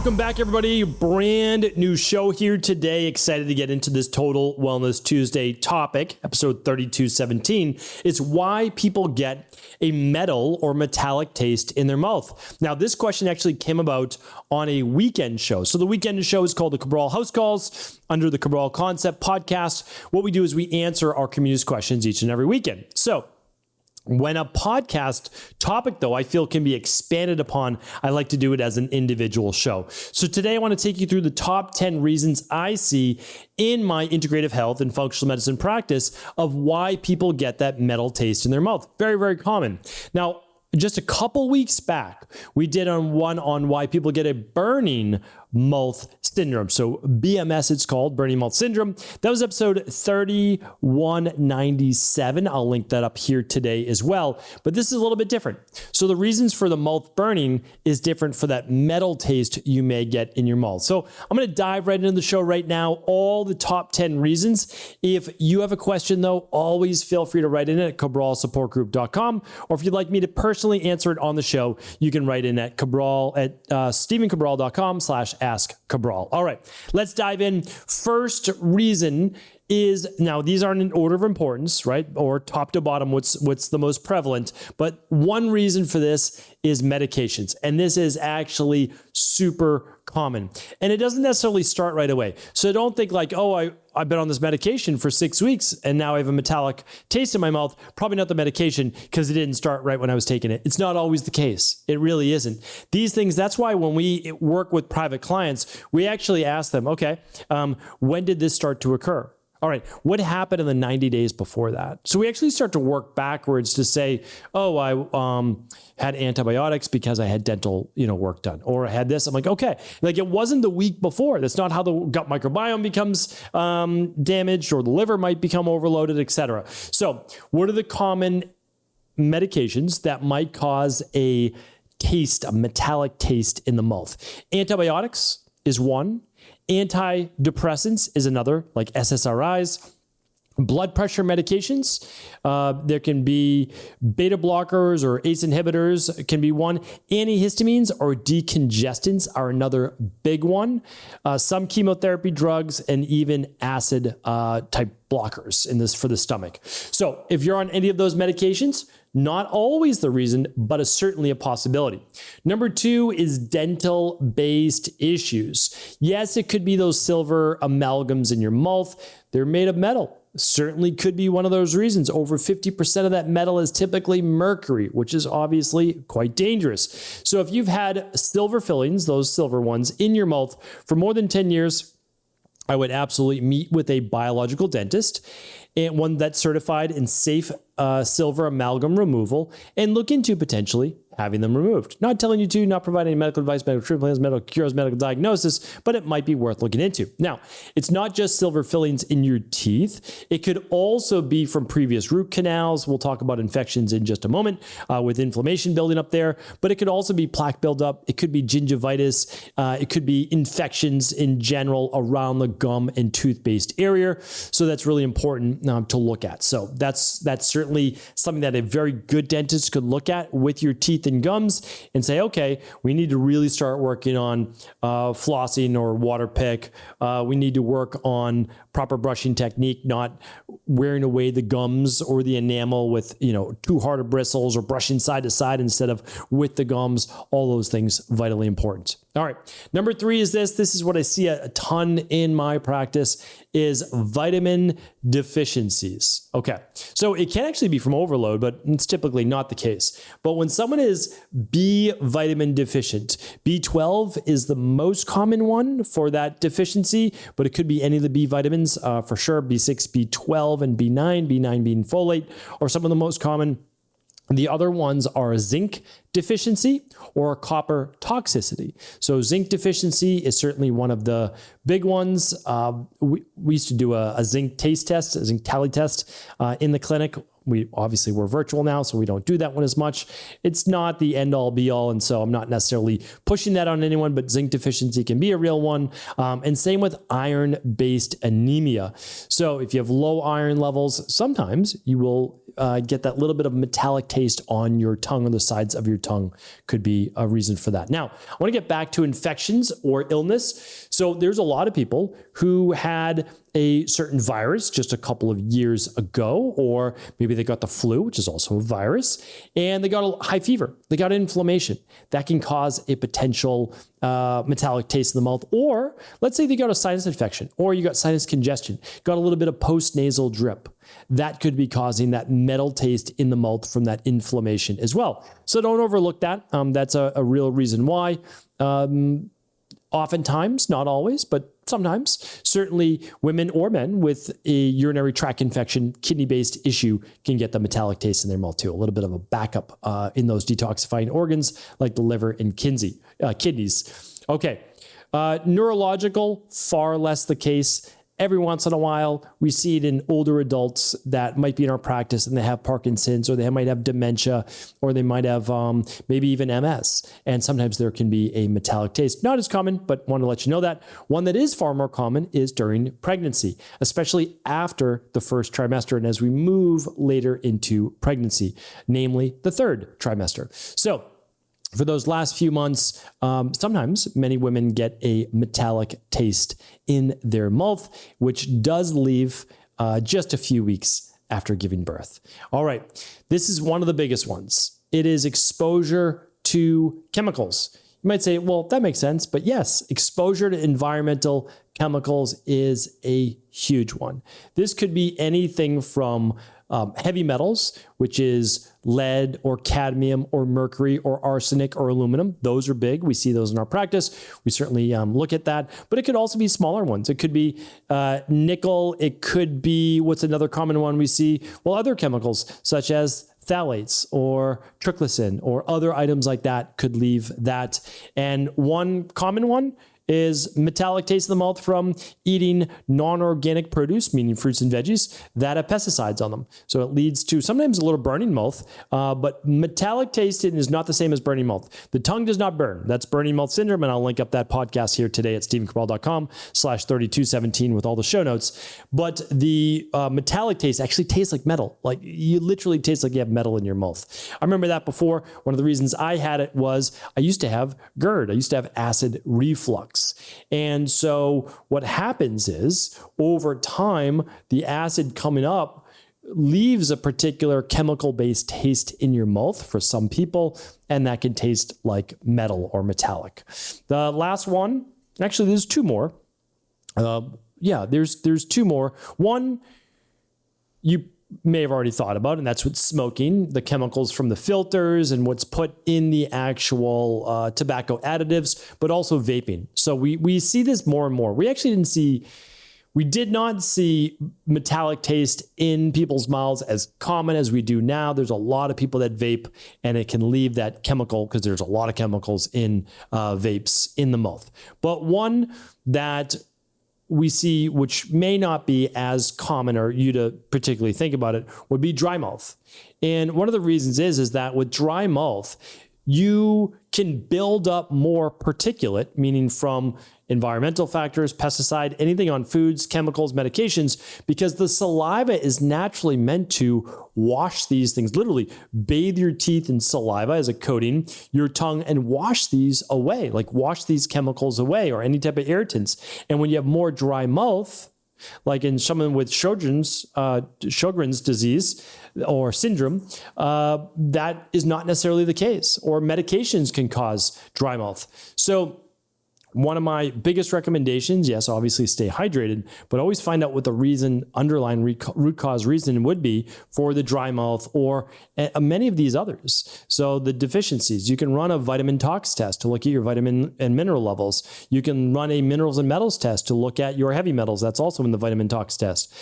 Welcome back, everybody. Brand new show here today. Excited to get into this Total Wellness Tuesday topic. Episode 3217 is why people get a metal or metallic taste in their mouth. Now, this question actually came about on a weekend show. So the weekend show is called the Cabral House Calls under the Cabral Concept podcast. What we do is we answer our community's questions each and every weekend. So when a podcast topic, though, I feel can be expanded upon, I like to do it as an individual show. So today I want to take you through the top 10 reasons I see in my integrative health and functional medicine practice of why people get that metal taste in their mouth. Very, very common. Now, just a couple weeks back, we did one on why people get a burning mouth syndrome. So BMS, it's called burning mouth syndrome. That was episode 3197. I'll link that up here today as well. But this is a little bit different. So the reasons for the mouth burning is different for that metal taste you may get in your mouth. So I'm going to dive right into the show right now. All the top 10 reasons. If you have a question, though, always feel free to write in at cabralsupportgroup.com. Or if you'd like me to personally answer it on the show, you can write in at stephencabral.com/ask Cabral. All right, let's dive in. First reason is, now these aren't in order of importance, right? Or top to bottom, what's the most prevalent. But one reason for this is medications. And this is actually super common. And it doesn't necessarily start right away. So don't think like, oh, I've been on this medication for 6 weeks and now I have a metallic taste in my mouth. Probably not the medication because it didn't start right when I was taking it. It's not always the case. It really isn't. These things, that's why when we work with private clients, we actually ask them, okay, when did this start to occur? All right, what happened in the 90 days before that? So we actually start to work backwards to say, oh, I had antibiotics because I had dental, work done, or I had this. I'm like, okay, like it wasn't the week before. That's not how the gut microbiome becomes damaged, or the liver might become overloaded, etc. So what are the common medications that might cause a metallic taste in the mouth? Antibiotics is one. Antidepressants is another, like SSRIs. Blood pressure medications, there can be beta blockers or ACE inhibitors can be one. Antihistamines or decongestants are another big one. Some chemotherapy drugs and even acid type blockers in this for the stomach. So if you're on any of those medications, not always the reason, but certainly a possibility. Number two is dental-based issues. Yes, it could be those silver amalgams in your mouth. They're made of metal. Certainly could be one of those reasons. Over 50% of that metal is typically mercury, which is obviously quite dangerous. So if you've had silver fillings, those silver ones, in your mouth for more than 10 years, I would absolutely meet with a biological dentist, and one that's certified in safe silver amalgam removal, and look into potentially having them removed. Not telling you to, not providing medical advice, medical treatment plans, medical cures, medical diagnosis, but it might be worth looking into. Now, it's not just silver fillings in your teeth. It could also be from previous root canals. We'll talk about infections in just a moment with inflammation building up there, but it could also be plaque buildup. It could be gingivitis. It could be infections in general around the gum and tooth-based area. So that's really important to look at. So that's certainly something that a very good dentist could look at with your teeth and gums and say, okay, we need to really start working on flossing or water pick. We need to work on proper brushing technique, not wearing away the gums or the enamel with, too hard of bristles, or brushing side to side instead of with the gums. All those things vitally important. All right. Number three is this. This is what I see a ton in my practice is vitamin deficiencies. Okay. So it can actually be from overload, but it's typically not the case. But when someone is B vitamin deficient, B12 is the most common one for that deficiency, but it could be any of the B vitamins for sure. B6, B12, and B9 being folate, or some of the most common. The other ones are zinc deficiency or copper toxicity. So zinc deficiency is certainly one of the big ones. We used to do a zinc taste test, a zinc tally test in the clinic. we're virtual now, so we don't do that one as much. It's not the end all be all. And so I'm not necessarily pushing that on anyone, but zinc deficiency can be a real one. And same with iron-based anemia. So if you have low iron levels, sometimes you will get that little bit of metallic taste on your tongue, on the sides of your tongue could be a reason for that. Now, I want to get back to infections or illness. So there's a lot of people who had a certain virus just a couple of years ago, or maybe they got the flu, which is also a virus, and they got a high fever. They got inflammation. That can cause a potential metallic taste in the mouth. Or let's say they got a sinus infection, or you got sinus congestion, got a little bit of post-nasal drip. That could be causing that metal taste in the mouth from that inflammation as well. So don't overlook that. That's a real reason why. Oftentimes, not always, but sometimes, certainly women or men with a urinary tract infection, kidney-based issue can get the metallic taste in their mouth too. A little bit of a backup in those detoxifying organs like the liver and kidneys. Okay, neurological, far less the case. Every once in a while, we see it in older adults that might be in our practice and they have Parkinson's, or they might have dementia, or they might have maybe even MS. And sometimes there can be a metallic taste. Not as common, but want to let you know that. One that is far more common is during pregnancy, especially after the first trimester and as we move later into pregnancy, namely the third trimester. So for those last few months, sometimes many women get a metallic taste in their mouth, which does leave just a few weeks after giving birth. All right, this is one of the biggest ones. It is exposure to chemicals. You might say, well, that makes sense. But yes, exposure to environmental chemicals is a huge one. This could be anything from heavy metals, which is lead or cadmium or mercury or arsenic or aluminum. Those are big. We see those in our practice. We certainly look at that, but it could also be smaller ones. It could be nickel. It could be, what's another common one we see? Well, other chemicals such as phthalates or triclosan or other items like that could leave that. And one common one is metallic taste in the mouth from eating non-organic produce, meaning fruits and veggies, that have pesticides on them. So it leads to sometimes a little burning mouth, but metallic taste is not the same as burning mouth. The tongue does not burn. That's burning mouth syndrome, and I'll link up that podcast here today at stephencabral.com/3217 with all the show notes. But the metallic taste actually tastes like metal. Like you literally taste like you have metal in your mouth. I remember that before. One of the reasons I had it was I used to have GERD. I used to have acid reflux. And so what happens is over time, the acid coming up leaves a particular chemical-based taste in your mouth for some people, and that can taste like metal or metallic. The last one, actually, there's two more. There's two more. One, you may have already thought about, and that's with smoking, the chemicals from the filters and what's put in the actual tobacco additives, but also vaping. So we see this more and more. We did not see metallic taste in people's mouths as common as we do now. There's a lot of people that vape, and it can leave that chemical, because there's a lot of chemicals in vapes in the mouth. But one that we see, which may not be as common or you to particularly think about it, would be dry mouth. And one of the reasons is that with dry mouth, you can build up more particulate, meaning from environmental factors, pesticide, anything on foods, chemicals, medications, because the saliva is naturally meant to wash these things, literally bathe your teeth in saliva as a coating, your tongue, and wash these away, like wash these chemicals away or any type of irritants. And when you have more dry mouth, like in someone with Sjogren's disease or syndrome, that is not necessarily the case. Or medications can cause dry mouth. So one of my biggest recommendations, yes, obviously stay hydrated, but always find out what the underlying root cause reason would be for the dry mouth or many of these others. So the deficiencies, you can run a vitamin tox test to look at your vitamin and mineral levels. You can run a minerals and metals test to look at your heavy metals. That's also in the vitamin tox test.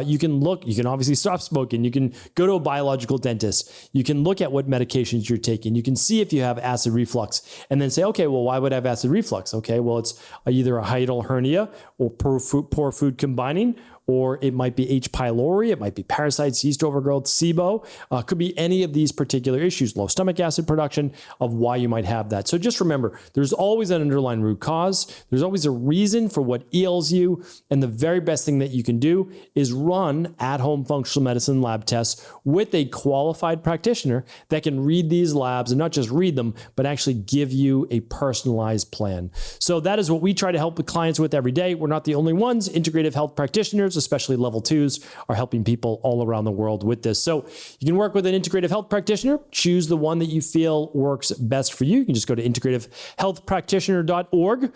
You can obviously stop smoking. You can go to a biological dentist. You can look at what medications you're taking. You can see if you have acid reflux and then say, okay, well, why would I have acid reflux? Okay, well, it's either a hiatal hernia or poor food combining, or it might be H. pylori, it might be parasites, yeast overgrowth, SIBO, could be any of these particular issues, low stomach acid production, of why you might have that. So just remember, there's always an underlying root cause. There's always a reason for what ails you. And the very best thing that you can do is run at-home functional medicine lab tests with a qualified practitioner that can read these labs, and not just read them, but actually give you a personalized plan. So that is what we try to help with clients with every day. We're not the only ones. Integrative health practitioners, especially level 2s, are helping people all around the world with this. So you can work with an integrative health practitioner. Choose the one that you feel works best for you. You can just go to integrativehealthpractitioner.org.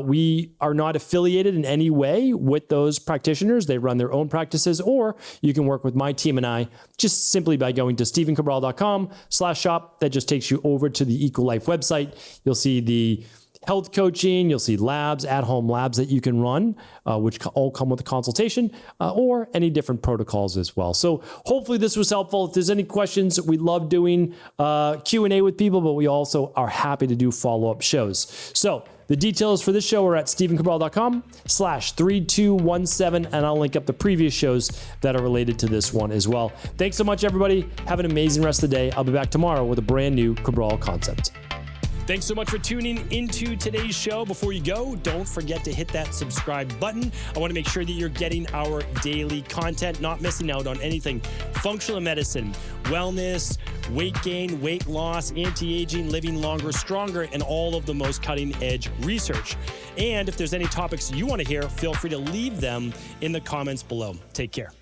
We are not affiliated in any way with those practitioners. They run their own practices, or you can work with my team and I just simply by going to stephencabral.com/shop. That just takes you over to the EcoLife website. You'll see the health coaching, you'll see labs, at-home labs that you can run, which all come with a consultation, or any different protocols as well. So hopefully this was helpful. If there's any questions, we love doing Q&A with people, but we also are happy to do follow-up shows. So the details for this show are at stephencabral.com/3217, and I'll link up the previous shows that are related to this one as well. Thanks so much, everybody. Have an amazing rest of the day. I'll be back tomorrow with a brand new Cabral Concept. Thanks so much for tuning into today's show. Before you go, don't forget to hit that subscribe button. I want to make sure that you're getting our daily content, not missing out on anything functional medicine, wellness, weight gain, weight loss, anti-aging, living longer, stronger, and all of the most cutting-edge research. And if there's any topics you want to hear, feel free to leave them in the comments below. Take care.